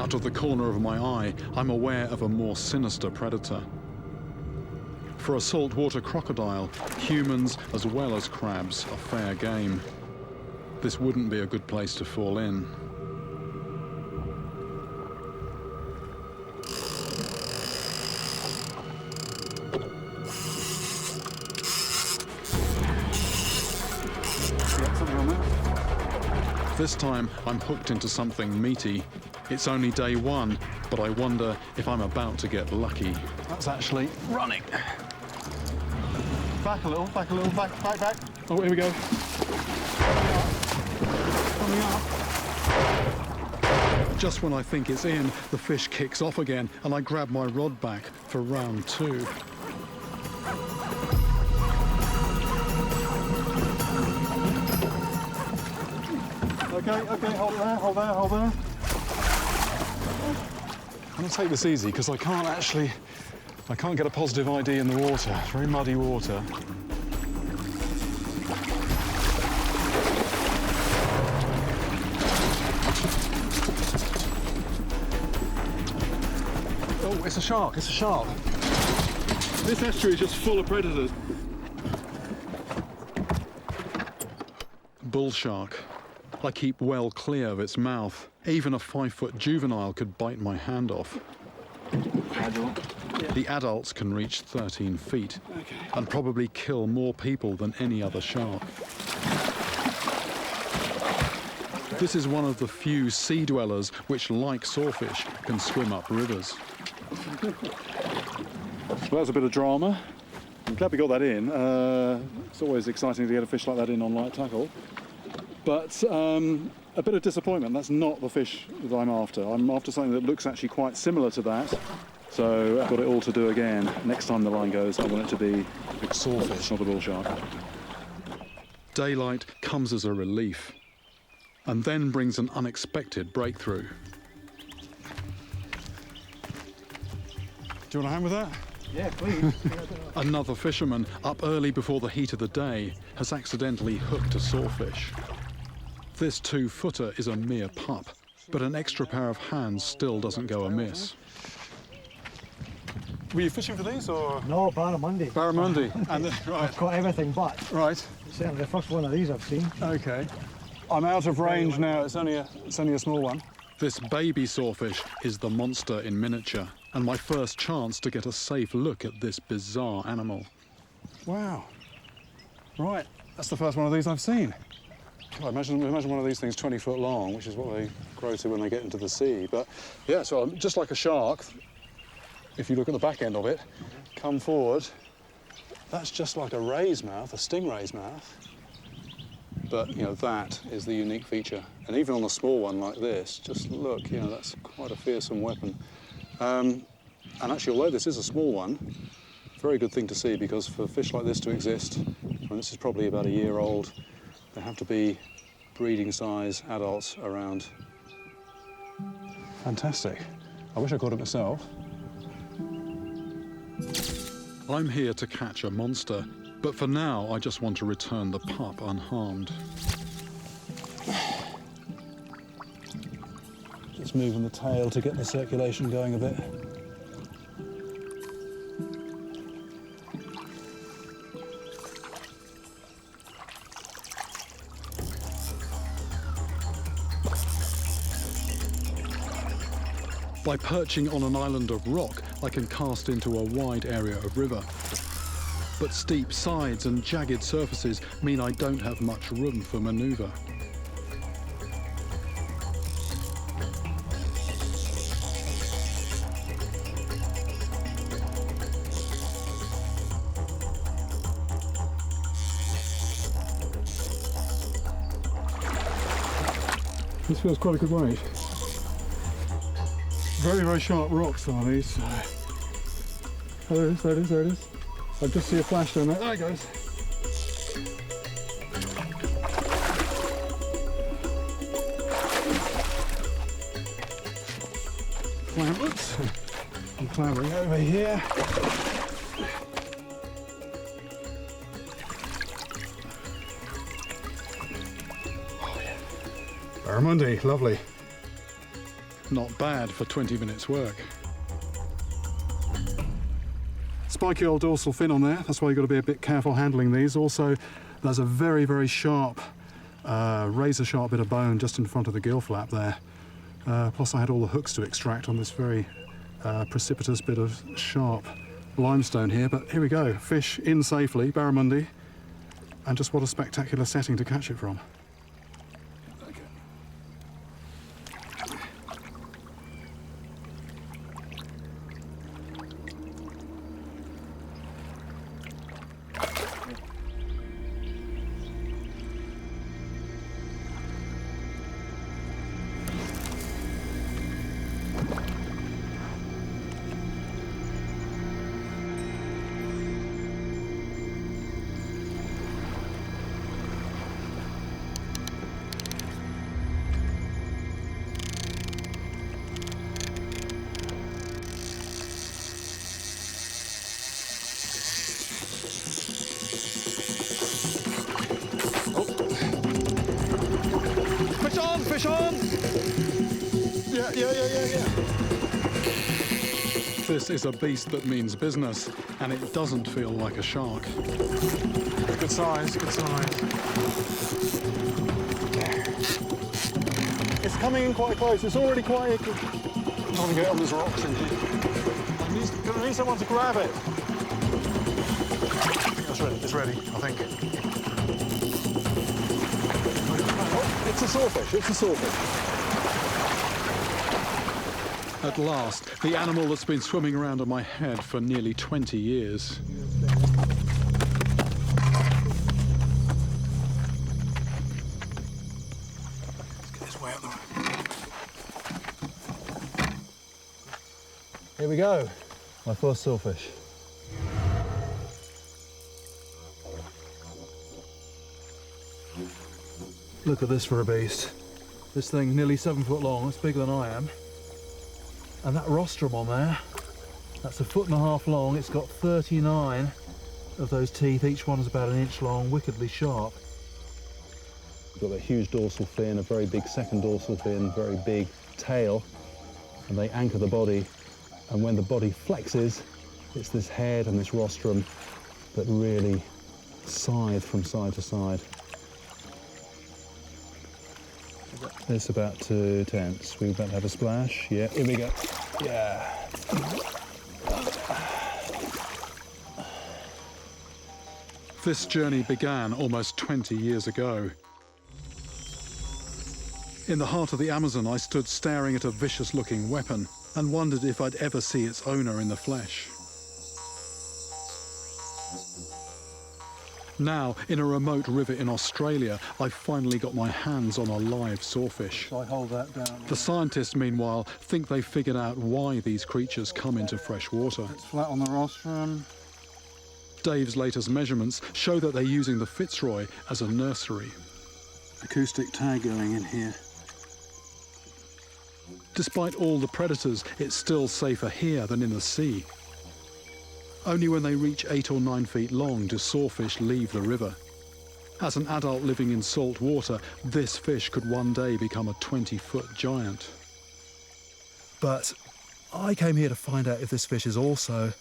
Out of the corner of my eye, I'm aware of a more sinister predator. For a saltwater crocodile, humans as well as crabs are fair game. This wouldn't be a good place to fall in. This time, I'm hooked into something meaty. It's only day one, but I wonder if I'm about to get lucky. That's actually running. Back a little, back. Oh, here we go. Coming up. Just when I think it's in, the fish kicks off again, and I grab my rod back for round 2. Okay, hold there. I'm going to take this easy because I can't get a positive ID in the water. It's very muddy water. Oh, it's a shark. This estuary is just full of predators. Bull shark. I keep well clear of its mouth. Even a 5-foot juvenile could bite my hand off. The adults can reach 13 feet and probably kill more people than any other shark. This is one of the few sea dwellers which, like sawfish, can swim up rivers. Well, that's a bit of drama. I'm glad we got that in. It's always exciting to get a fish like that in on light tackle. But a bit of disappointment. That's not the fish that I'm after. I'm after something that looks actually quite similar to that. So I've got it all to do again. Next time the line goes, I want it to be a big sawfish, not a bull shark. Daylight comes as a relief, and then brings an unexpected breakthrough. Do you want a hand with that? Yeah, please. Another fisherman, up early before the heat of the day, has accidentally hooked a sawfish. This 2-footer is a mere pup, but an extra pair of hands still doesn't go amiss. Were you fishing for these, or...? No, barramundi. Barramundi. And right. I've caught everything but. Right. Certainly the first one of these I've seen. Okay. I'm out of range now. It's only a small one. This baby sawfish is the monster in miniature, and my first chance to get a safe look at this bizarre animal. Wow. Right. That's the first one of these I've seen. God, imagine one of these things 20 foot long, which is what they grow to when they get into the sea. But yeah, so just like a shark, if you look at the back end of it, come forward, that's just like a ray's mouth, a stingray's mouth. But, you know, that is the unique feature. And even on a small one like this, just look, you know, that's quite a fearsome weapon. And actually, although this is a small one, very good thing to see, because for fish like this to exist, and this is probably about a year old, there have to be breeding size adults around. Fantastic. I wish I caught it myself. I'm here to catch a monster, but for now I just want to return the pup unharmed. Just moving the tail to get the circulation going a bit. By perching on an island of rock, I can cast into a wide area of river. But steep sides and jagged surfaces mean I don't have much room for manoeuvre. This feels quite a good weight. Very, very sharp rocks, some of these. Oh, there it is. I just see a flash down there. There it goes. Oops. I'm clambering over here. Oh, yeah. Barramundi, lovely. Not bad for 20 minutes work. Spiky old dorsal fin on there, that's why you've got to be a bit careful handling these. Also, there's a very, very sharp, razor sharp bit of bone just in front of the gill flap there. Plus I had all the hooks to extract on this very precipitous bit of sharp limestone here. But here we go, fish in safely, barramundi, and just what a spectacular setting to catch it from. Fish on! Yeah. This is a beast that means business, and it doesn't feel like a shark. Good size, good size. It's coming in quite close, it's already quite... I'm trying to get on these rocks in here. I need someone to grab it. I think that's ready, it's ready, I think. It's a sawfish, it's a sawfish. At last, the animal that's been swimming around on my head for nearly 20 years. Let's get this way out the way. Here we go, my first sawfish. Look at this for a beast. This thing nearly 7 foot long, it's bigger than I am. And that rostrum on there, that's 1.5 foot long. It's got 39 of those teeth. Each one is about 1 inch long, wickedly sharp. We've got a huge dorsal fin, a very big second dorsal fin, very big tail, and they anchor the body. And when the body flexes, it's this head and this rostrum that really scythe from side to side. It's about to tense. We're about to have a splash. Yeah, here we go. Yeah. This journey began almost 20 years ago. In the heart of the Amazon, I stood staring at a vicious-looking weapon and wondered if I'd ever see its owner in the flesh. Now, in a remote river in Australia, I've finally got my hands on a live sawfish. So I hold that down. The scientists, meanwhile, think they've figured out why these creatures come into fresh water. It's flat on the rostrum. Dave's latest measurements show that they're using the Fitzroy as a nursery. Acoustic tag going in here. Despite all the predators, it's still safer here than in the sea. Only when they reach 8 or 9 feet long do sawfish leave the river. As an adult living in salt water, this fish could one day become a 20-foot giant. But I came here to find out if this fish is also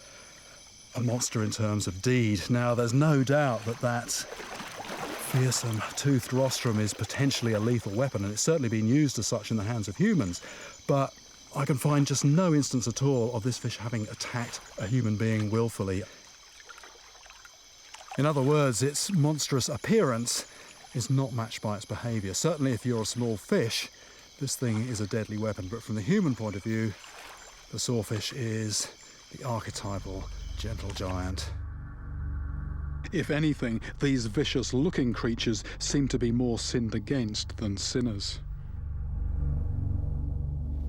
a monster in terms of deed. Now, there's no doubt that that fearsome toothed rostrum is potentially a lethal weapon, and it's certainly been used as such in the hands of humans. But I can find just no instance at all of this fish having attacked a human being willfully. In other words, its monstrous appearance is not matched by its behaviour. Certainly if you're a small fish, this thing is a deadly weapon, but from the human point of view, the sawfish is the archetypal gentle giant. If anything, these vicious-looking creatures seem to be more sinned against than sinners.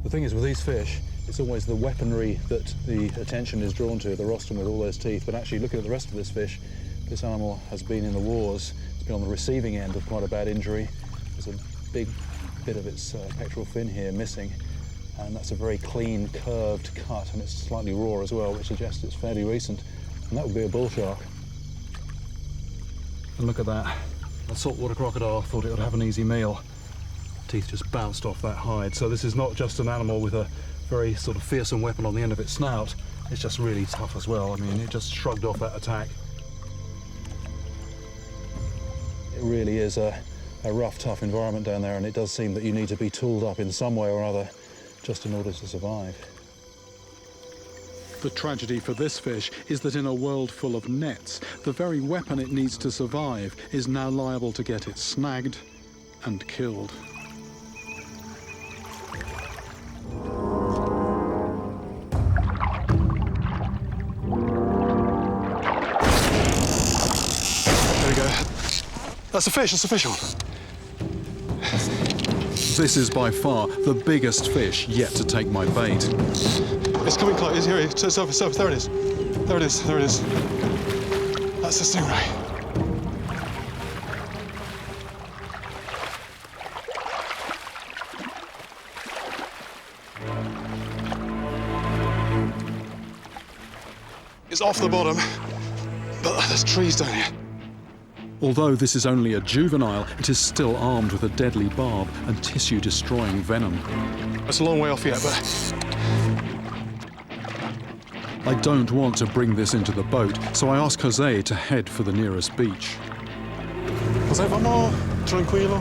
The thing is, with these fish, it's always the weaponry that the attention is drawn to, the rostrum with all those teeth. But actually, looking at the rest of this fish, this animal has been in the wars. It's been on the receiving end of quite a bad injury. There's a big bit of its pectoral fin here missing, and that's a very clean, curved cut, and it's slightly raw as well, which suggests it's fairly recent. And that would be a bull shark. And look at that. The saltwater crocodile thought it would have an easy meal. teeth just bounced off that hide. So this is not just an animal with a very sort of fearsome weapon on the end of its snout. It's just really tough as well. I mean, it just shrugged off that attack. It really is a rough, tough environment down there, and it does seem that you need to be tooled up in some way or other just in order to survive. The tragedy for this fish is that in a world full of nets, the very weapon it needs to survive is now liable to get it snagged and killed. There we go. That's a fish, that's a fish on. This is by far the biggest fish yet to take my bait. It's coming close. It's here. Surface, surface. There it is. There it is. There it is. That's a stingray. It's off the bottom, but there's trees down here. Although this is only a juvenile, it is still armed with a deadly barb and tissue-destroying venom. It's a long way off yet, but I don't want to bring this into the boat, so I ask Jose to head for the nearest beach. Jose, vamos, tranquilo.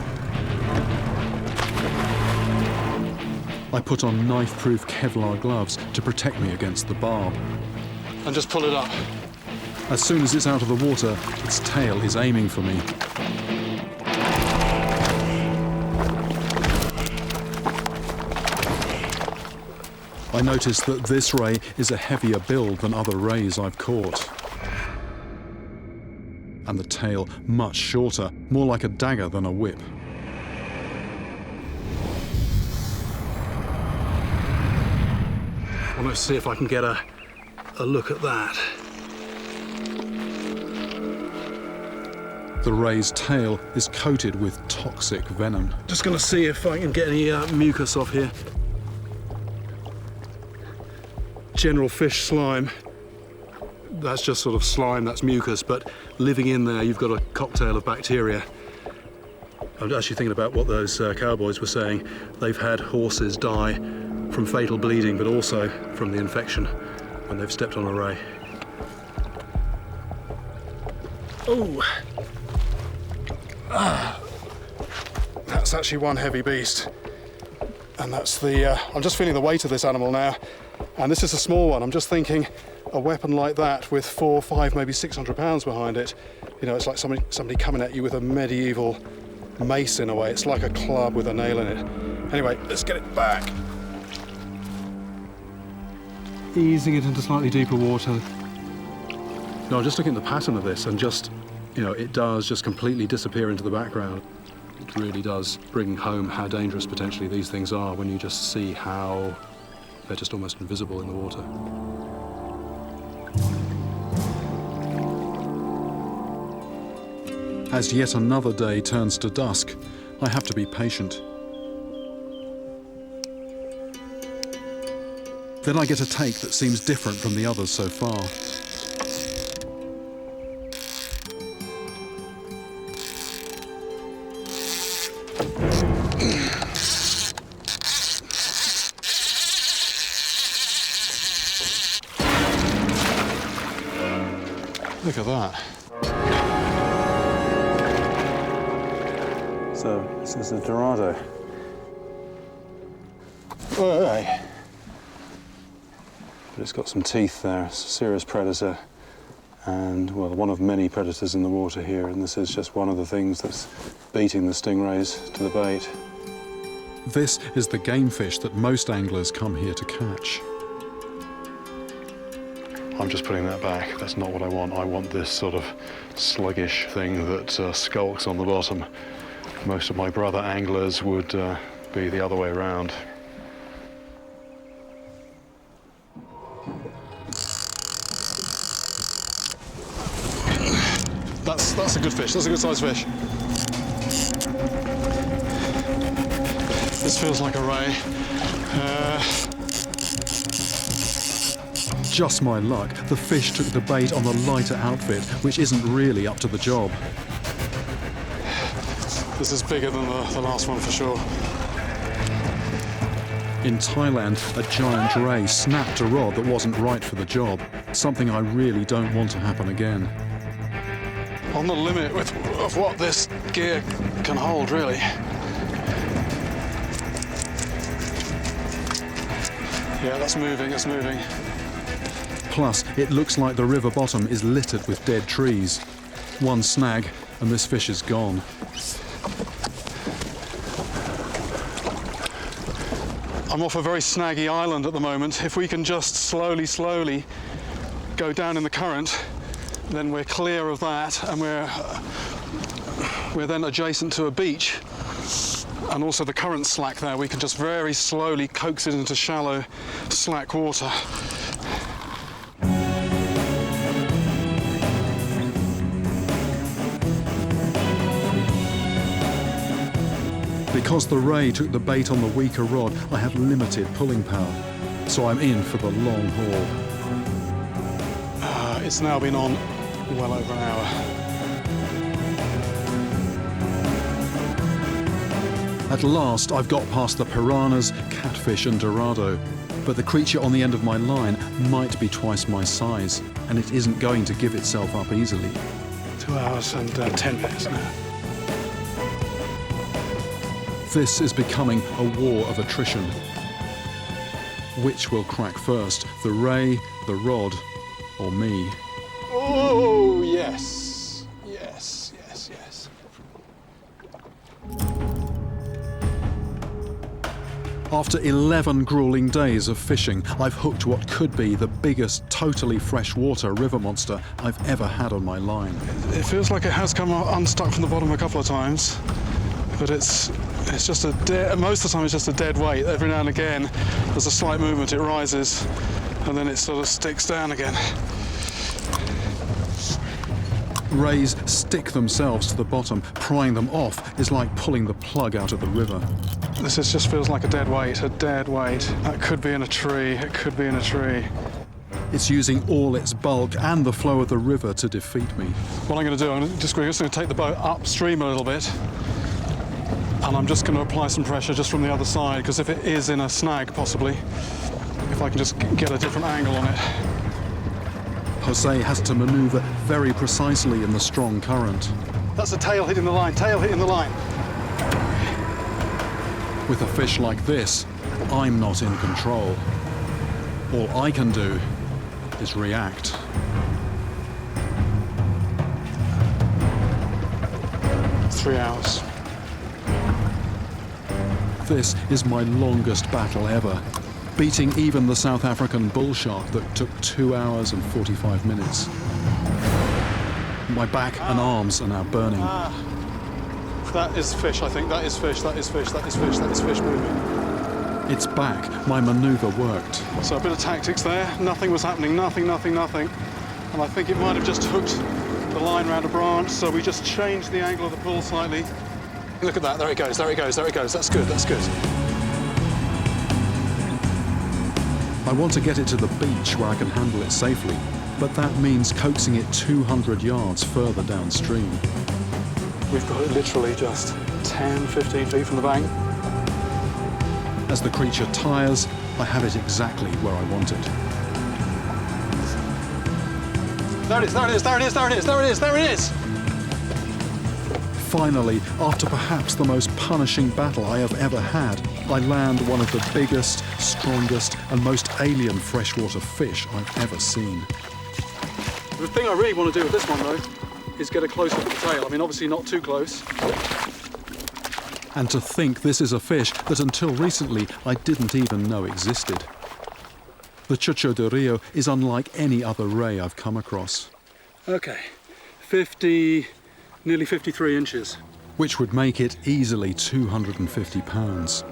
I put on knife-proof Kevlar gloves to protect me against the barb. And just pull it up. As soon as it's out of the water, its tail is aiming for me. I notice that this ray is a heavier build than other rays I've caught. And the tail much shorter, more like a dagger than a whip. I want to see if I can get a look at that. The ray's tail is coated with toxic venom. Just going to see if I can get any mucus off here. General fish slime. That's just sort of slime, that's mucus, but living in there you've got a cocktail of bacteria. I'm actually thinking about what those cowboys were saying. They've had horses die from fatal bleeding, but also from the infection when they've stepped on a ray. Oh! That's actually one heavy beast. And that's the, I'm just feeling the weight of this animal now. And this is a small one. I'm just thinking a weapon like that with 400, 500, maybe 600 pounds behind it. You know, it's like somebody coming at you with a medieval mace in a way. It's like a club with a nail in it. Anyway, let's get it back. Easing it into slightly deeper water. No, I'm just looking at the pattern of this and just, you know, it does just completely disappear into the background. It really does bring home how dangerous potentially these things are when you just see how they're just almost invisible in the water. As yet another day turns to dusk, I have to be patient. Then I get a take that seems different from the others so far. Look at that. So, this is a Dorado. Oh, hey. But it's got some teeth there. It's a serious predator. And, well, one of many predators in the water here, and this is just one of the things that's beating the stingrays to the bait. This is the game fish that most anglers come here to catch. I'm just putting that back. That's not what I want. I want this sort of sluggish thing that skulks on the bottom. Most of my brother anglers would be the other way around. That's a good fish. That's a good sized fish. This feels like a ray. Just my luck, the fish took the bait on the lighter outfit, which isn't really up to the job. This is bigger than the last one for sure. In Thailand, a giant ray snapped a rod that wasn't right for the job, something I really don't want to happen again. On the limit of what this gear can hold, really. Yeah, that's moving, it's moving. Plus, it looks like the river bottom is littered with dead trees. One snag, and this fish is gone. I'm off a very snaggy island at the moment. If we can just slowly go down in the current, then we're clear of that, and we're then adjacent to a beach. And also the current slack there, we can just very slowly coax it into shallow, slack water. Because the ray took the bait on the weaker rod, I have limited pulling power, so I'm in for the long haul. It's now been on well over an hour. At last, I've got past the piranhas, catfish and dorado, but the creature on the end of my line might be twice my size, and it isn't going to give itself up easily. 2 hours and 10 minutes now. This is becoming a war of attrition. Which will crack first, the ray, the rod, or me? Oh, yes. Yes, yes, yes. After 11 grueling days of fishing, I've hooked what could be the biggest totally freshwater river monster I've ever had on my line. It feels like it has come unstuck from the bottom a couple of times, but it's just most of the time it's just a dead weight. Every now and again there's a slight movement, it rises, and then it sort of sticks down again. Rays stick themselves to the bottom. Prying them off is like pulling the plug out of the river. This just feels like a dead weight, a dead weight. That could be in a tree, it could be in a tree. It's using all its bulk and the flow of the river to defeat me. What I'm going to do, we're just going to take the boat upstream a little bit, and I'm just going to apply some pressure just from the other side, because if it is in a snag, possibly, if I can just get a different angle on it. Jose has to maneuver very precisely in the strong current. That's a tail hitting the line, tail hitting the line. With a fish like this, I'm not in control. All I can do is react. Three hours. This is my longest battle ever, beating even the South African bull shark that took 2 hours and 45 minutes. My back and arms are now burning. That is fish, I think. That is fish, that is fish, that is fish, that is fish moving. It's back. My manoeuvre worked. So a bit of tactics there. Nothing was happening, nothing. And I think it might have just hooked the line around a branch, so we just changed the angle of the pull slightly. Look at that, there it goes, there it goes, there it goes. That's good, that's good. I want to get it to the beach where I can handle it safely, but that means coaxing it 200 yards further downstream. We've got it literally just 10, 15 feet from the bank. As the creature tires, I have it exactly where I want it. There it is, there it is, there it is, there it is, there it is, there it is! Finally, after perhaps the most punishing battle I have ever had, I land one of the biggest, strongest, and most alien freshwater fish I've ever seen. The thing I really want to do with this one, though, is get a close-up of the tail. I mean, obviously not too close. And to think this is a fish that until recently I didn't even know existed. The Chucho de Rio is unlike any other ray I've come across. Okay, nearly 53 inches. Which would make it easily 250 pounds.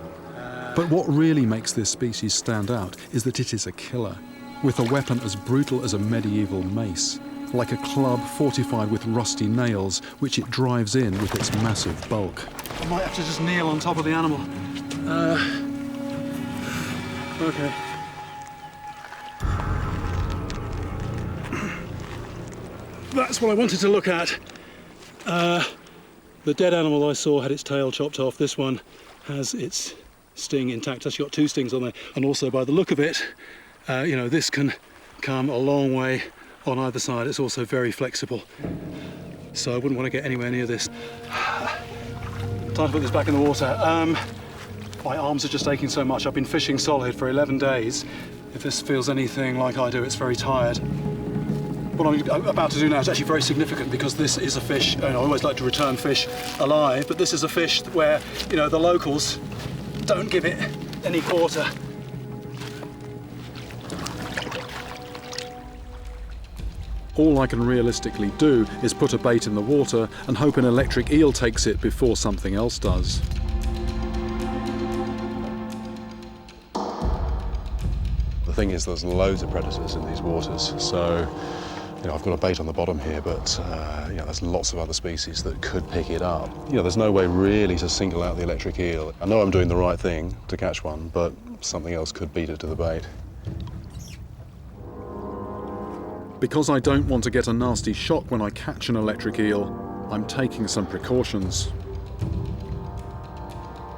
But what really makes this species stand out is that it is a killer, with a weapon as brutal as a medieval mace, like a club fortified with rusty nails, which it drives in with its massive bulk. I might have to just kneel on top of the animal. Okay. That's what I wanted to look at. The dead animal I saw had its tail chopped off. This one has its sting intact. It's actually got 2 stings on there, and also by the look of it, you know, this can come a long way on either side. It's also very flexible, so I wouldn't want to get anywhere near this. Time to put this back in the water. My arms are just aching so much. I've been fishing solid for 11 days. If this feels anything like I do, it's very tired. What I'm about to do now is actually very significant, because this is a fish, and I always like to return fish alive, but this is a fish where, you know, the locals don't give it any quarter. All I can realistically do is put a bait in the water and hope an electric eel takes it before something else does. The thing is, there's loads of predators in these waters, so you know, I've got a bait on the bottom here, but you know, there's lots of other species that could pick it up. You know, there's no way really to single out the electric eel. I know I'm doing the right thing to catch one, but something else could beat it to the bait. Because I don't want to get a nasty shock when I catch an electric eel, I'm taking some precautions.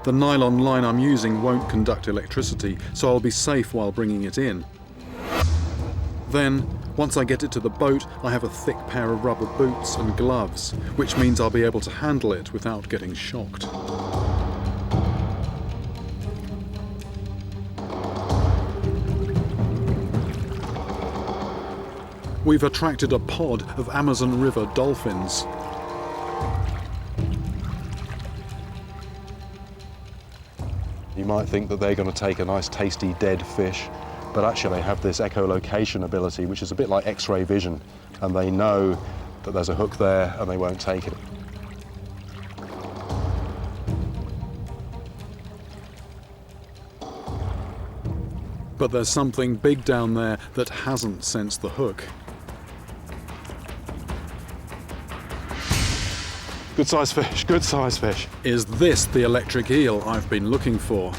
The nylon line I'm using won't conduct electricity, so I'll be safe while bringing it in. Then, once I get it to the boat, I have a thick pair of rubber boots and gloves, which means I'll be able to handle it without getting shocked. We've attracted a pod of Amazon River dolphins. You might think that they're going to take a nice tasty dead fish, but actually they have this echolocation ability, which is a bit like X-ray vision, and they know that there's a hook there and they won't take it. But there's something big down there that hasn't sensed the hook. Good size fish, good size fish. Is this the electric eel I've been looking for?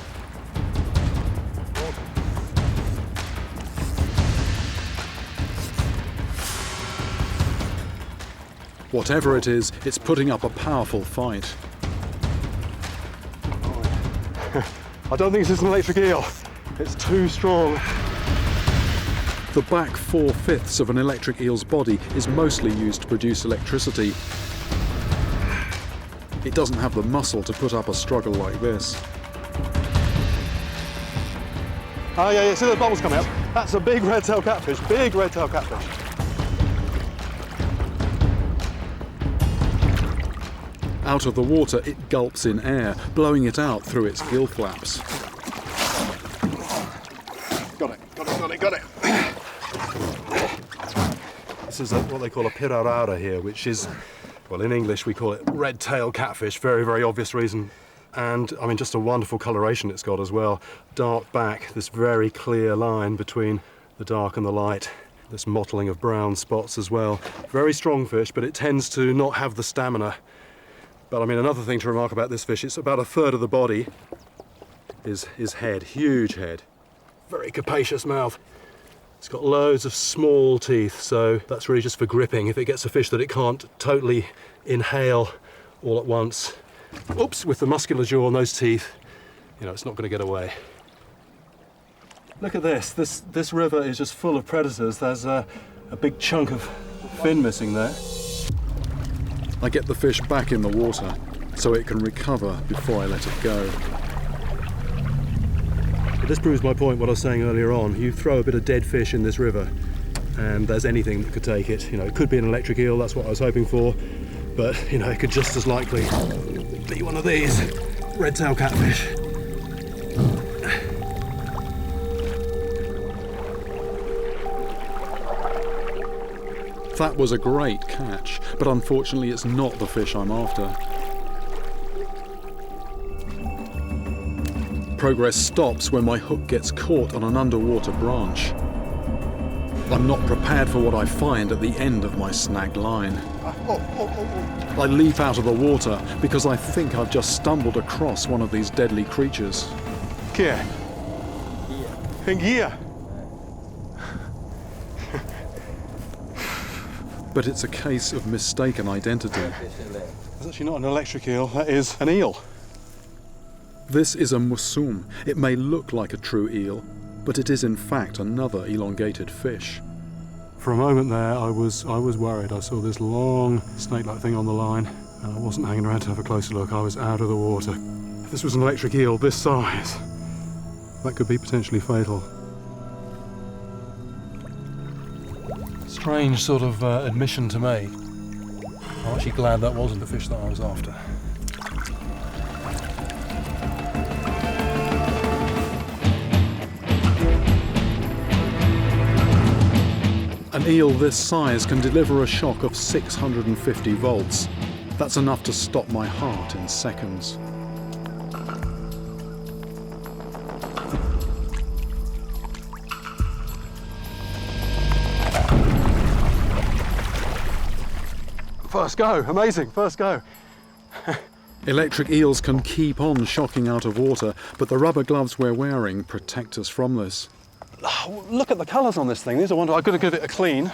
Whatever it is, it's putting up a powerful fight. I don't think this is an electric eel. It's too strong. The back 4/5 of an electric eel's body is mostly used to produce electricity. It doesn't have the muscle to put up a struggle like this. Oh yeah, see the bubbles coming up? That's a big red-tailed catfish, big red-tailed catfish. Out of the water, it gulps in air, blowing it out through its gill flaps. Got it. This is what they call a pirarara here, which is, well, in English we call it red-tailed catfish, very, very obvious reason. And, I mean, just a wonderful coloration it's got as well. Dark back, this very clear line between the dark and the light. This mottling of brown spots as well. Very strong fish, but it tends to not have the stamina. But, I mean, another thing to remark about this fish, it's about 1/3 of the body is his head, huge head. Very capacious mouth. It's got loads of small teeth, so that's really just for gripping. If it gets a fish that it can't totally inhale all at once, oops, with the muscular jaw and those teeth, you know, it's not going to get away. Look at this. This river is just full of predators. There's a big chunk of fin missing there. I get the fish back in the water so it can recover before I let it go. But this proves my point, what I was saying earlier on. You throw a bit of dead fish in this river and there's anything that could take it. You know, it could be an electric eel, that's what I was hoping for, but you know, it could just as likely be one of these red-tailed catfish. That was a great catch, but unfortunately it's not the fish I'm after. Progress stops when my hook gets caught on an underwater branch. I'm not prepared for what I find at the end of my snagged line. I leap out of the water because I think I've just stumbled across one of these deadly creatures. Here. Here. But it's a case of mistaken identity. It's actually not an electric eel, that is an eel. This is a musum. It may look like a true eel, but it is in fact another elongated fish. For a moment there, I was worried. I saw this long snake-like thing on the line, and I wasn't hanging around to have a closer look. I was out of the water. If this was an electric eel this size, that could be potentially fatal. Strange sort of admission to make. I'm actually glad that wasn't the fish that I was after. An eel this size can deliver a shock of 650 volts. That's enough to stop my heart in seconds. First go, amazing, first go. Electric eels can keep on shocking out of water, but the rubber gloves we're wearing protect us from this. Oh, look at the colours on this thing. These are wonderful. I've got to give it a clean.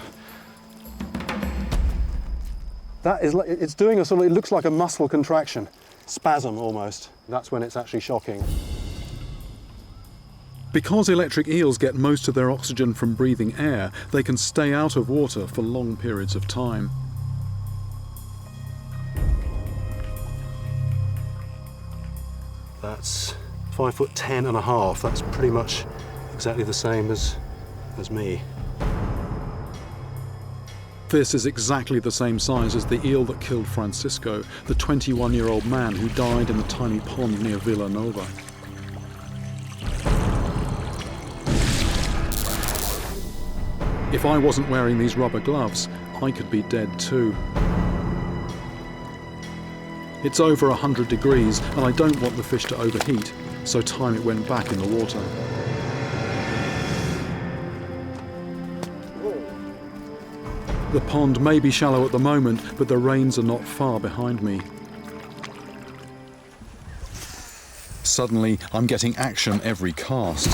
That is, it's doing a sort of, it looks like a muscle contraction, spasm almost. That's when it's actually shocking. Because electric eels get most of their oxygen from breathing air, they can stay out of water for long periods of time. That's 5'10½". That's pretty much exactly the same as me. This is exactly the same size as the eel that killed Francisco, the 21-year-old man who died in the tiny pond near Villanova. If I wasn't wearing these rubber gloves, I could be dead too. It's over 100 degrees and I don't want the fish to overheat, so time it went back in the water. The pond may be shallow at the moment, but the rains are not far behind me. Suddenly, I'm getting action every cast.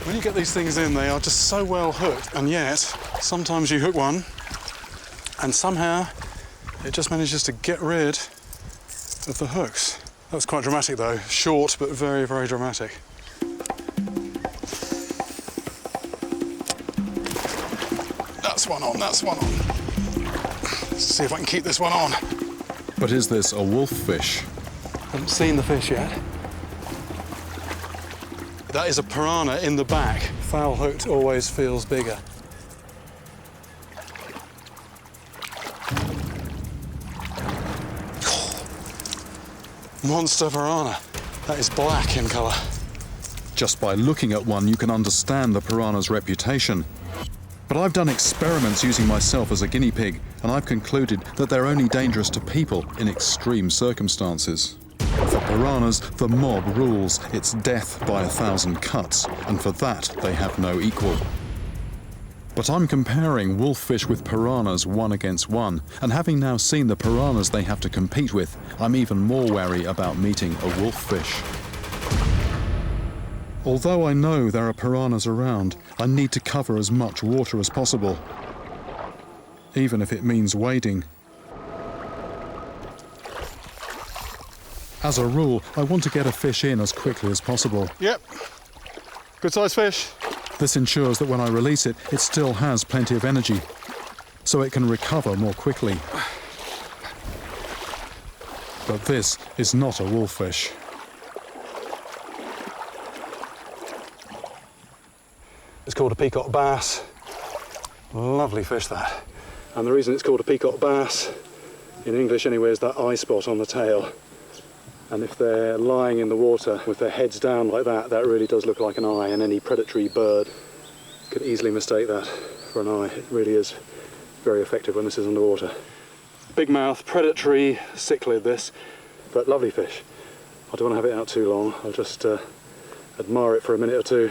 When you get these things in, they are just so well hooked, and yet sometimes you hook one and somehow it just manages to get rid of the hooks. That's quite dramatic though. Short, but very, very dramatic. That's one on, that's one on. Let's see if I can keep this one on. But is this a wolf fish? Haven't seen the fish yet. That is a piranha in the back. Foul hooked always feels bigger. Monster piranha. That is black in colour. Just by looking at one, you can understand the piranha's reputation. But I've done experiments using myself as a guinea pig, and I've concluded that they're only dangerous to people in extreme circumstances. For piranhas, the mob rules. It's death by 1,000 cuts, and for that they have no equal. But I'm comparing wolffish with piranhas 1 against 1, and having now seen the piranhas they have to compete with, I'm even more wary about meeting a wolffish. Although I know there are piranhas around, I need to cover as much water as possible, even if it means wading. As a rule, I want to get a fish in as quickly as possible. Yep, good sized fish. This ensures that when I release it, it still has plenty of energy, so it can recover more quickly. But this is not a wolffish. It's called a peacock bass. Lovely fish, that. And the reason it's called a peacock bass, in English anyway, is that eye spot on the tail. And if they're lying in the water with their heads down like that, that really does look like an eye, and any predatory bird could easily mistake that for an eye. It really is very effective when this is underwater. Big mouth, predatory, cichlid this, but lovely fish. I don't want to have it out too long. I'll just admire it for a minute or two.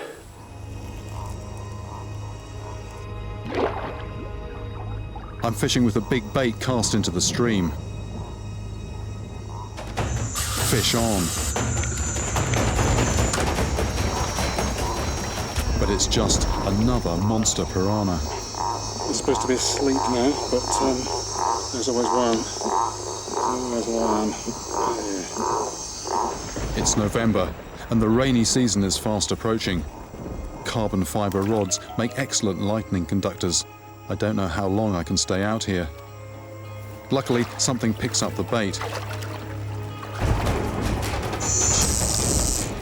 I'm fishing with a big bait cast into the stream. Fish on. But it's just another monster piranha. It's supposed to be asleep now, but there's always one. There's one. It's November, and the rainy season is fast approaching. Carbon fibre rods make excellent lightning conductors. I don't know how long I can stay out here. Luckily, something picks up the bait.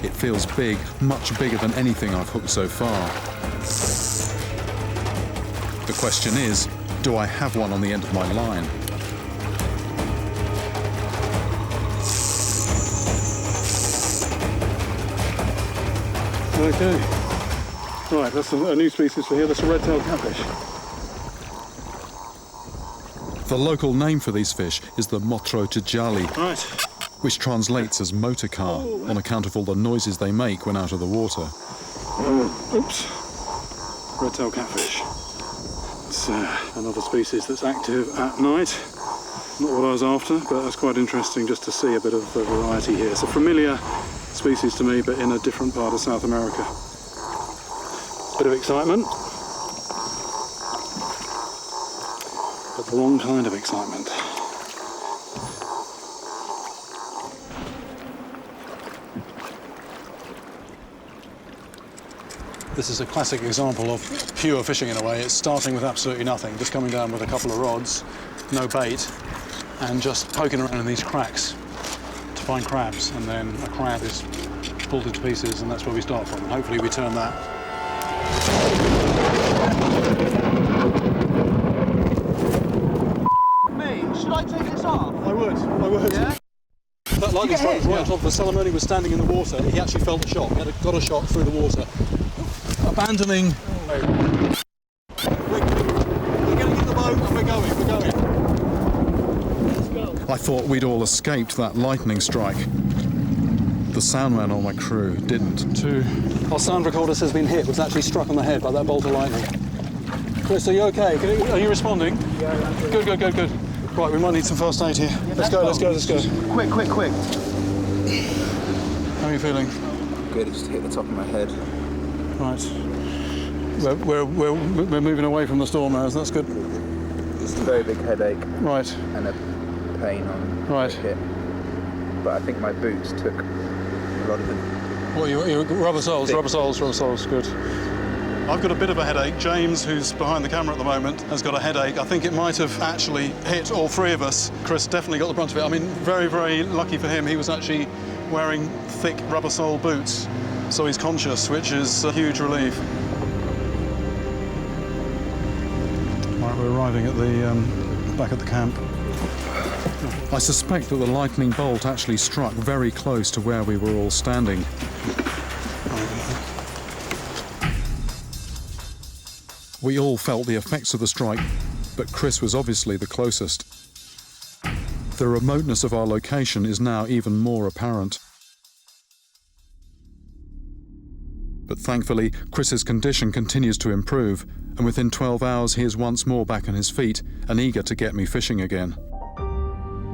It feels big, much bigger than anything I've hooked so far. The question is, do I have one on the end of my line? Okay. Right, that's a new species for here. That's a red-tailed catfish. The local name for these fish is the motro tijali, Right. which translates as motor car on account of all the noises they make when out of the water. Oops. Red-tailed catfish. It's another species that's active at night. Not what I was after, but that's quite interesting just to see a bit of variety here. It's a familiar species to me, but in a different part of South America. Bit of excitement, but the wrong kind of excitement. This is a classic example of pure fishing in a way. It's starting with absolutely nothing, just coming down with a couple of rods, no bait, and just poking around in these cracks to find crabs, and then a crab is pulled into pieces, and that's where we start from. And hopefully we turn that. Me, should I take this off? I would. Yeah? That lightning strike was right on top of the Salamone was standing in the water. He actually felt the shock. He got a shock through the water. Abandoning. We're getting in the boat and we're going. Let's go. I thought we'd all escaped that lightning strike. The soundman on my crew didn't. Our sound recorder has been hit, was actually struck on the head by that bolt of lightning. Chris, are you okay? Are you responding? Yeah, I'm good. Good. Right, we might need some first aid here. Let's go. Quick. How are you feeling? Good, it just hit the top of my head. Right. We're moving away from the storm now, so that's good. Just a very big headache Right. and a pain on Right. the hip. But I think my boots took a lot of the... Well, you rubber soles, good. I've got a bit of a headache. James, who's behind the camera at the moment, has got a headache. I think it might have actually hit all three of us. Chris definitely got the brunt of it. I mean, very, very lucky for him. He was actually wearing thick rubber sole boots, so he's conscious, which is a huge relief. Right, we're arriving at the back at the camp. I suspect that the lightning bolt actually struck very close to where we were all standing. We all felt the effects of the strike, but Chris was obviously the closest. The remoteness of our location is now even more apparent. But thankfully, Chris's condition continues to improve, and within 12 hours he is once more back on his feet and eager to get me fishing again.